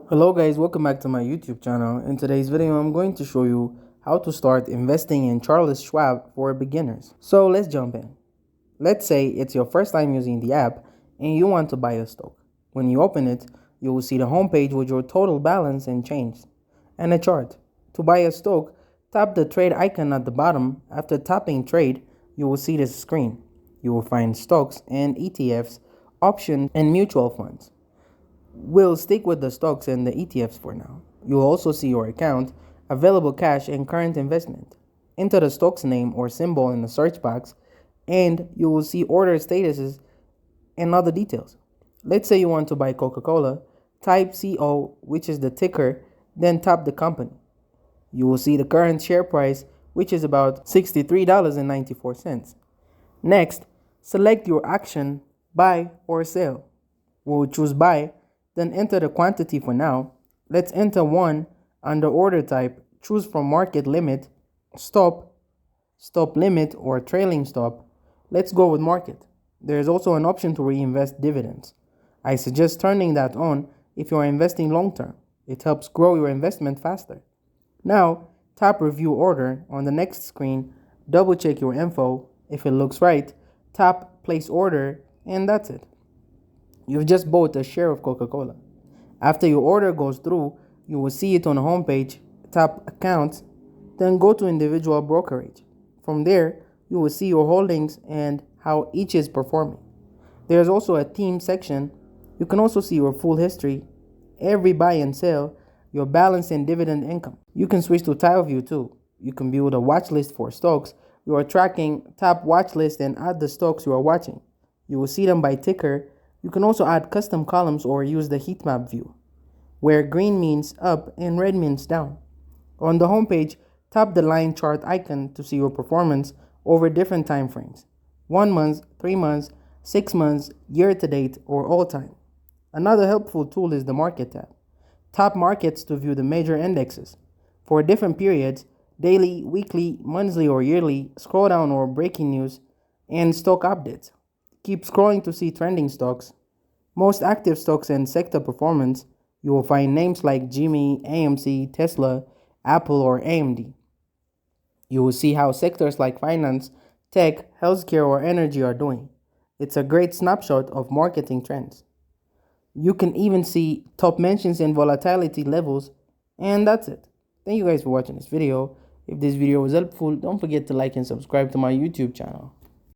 Hello guys, welcome back to my YouTube channel. In today's video, I'm going to show you how to start investing in Charles Schwab for beginners. So let's jump in. Let's say it's your first time using the app and you want to buy a stock. When you open it, you will see the homepage with your total balance and change, and a chart. To buy a stock, tap the trade icon at the bottom. After tapping trade, you will see this screen. You will find stocks and ETFs, options, and mutual funds. We'll stick with the stocks and the ETFs for now. You'll also see your account, available cash, and current investment. Enter the stock's name or symbol in the search box, and you will see order statuses and other details. Let's say you want to buy Coca-Cola, type CO, which is the ticker, then tap the company. You will see the current share price, which is about $63.94. Next, select your action, buy or sell. We'll choose buy, then enter the quantity for now. Let's enter 1 under order type. Choose from market limit, stop limit, or trailing stop. Let's go with market. There is also an option to reinvest dividends. I suggest turning that on if you are investing long term. It helps grow your investment faster. Now, tap review order on the next screen. Double check your info. If it looks right, tap place order, and that's it. You've just bought a share of Coca-Cola. After your order goes through, you will see it on the homepage. Tap Accounts, then go to Individual Brokerage. From there, you will see your holdings and how each is performing. There's also a theme section. You can also see your full history, every buy and sell, your balance and dividend income. You can switch to tile view too. You can build a watch list for stocks you are tracking. Tap watch list and add the stocks you are watching. You will see them by ticker. You can also add custom columns or use the heat map view, where green means up and red means down. On the homepage, tap the line chart icon to see your performance over different time frames: 1 month, 3 months, 6 months, year to date, or all time. Another helpful tool is the market tab. Tap markets to view the major indexes. For different periods, daily, weekly, monthly, or yearly, scroll down or breaking news, and stock updates. Keep scrolling to see trending stocks, most active stocks, and sector performance. You will find names like Jimmy, AMC, Tesla, Apple, or AMD. You will see how sectors like finance, tech, healthcare, or energy are doing. It's a great snapshot of marketing trends. You can even see top mentions and volatility levels, and that's it. Thank you guys for watching this video. If this video was helpful, don't forget to like and subscribe to my YouTube channel.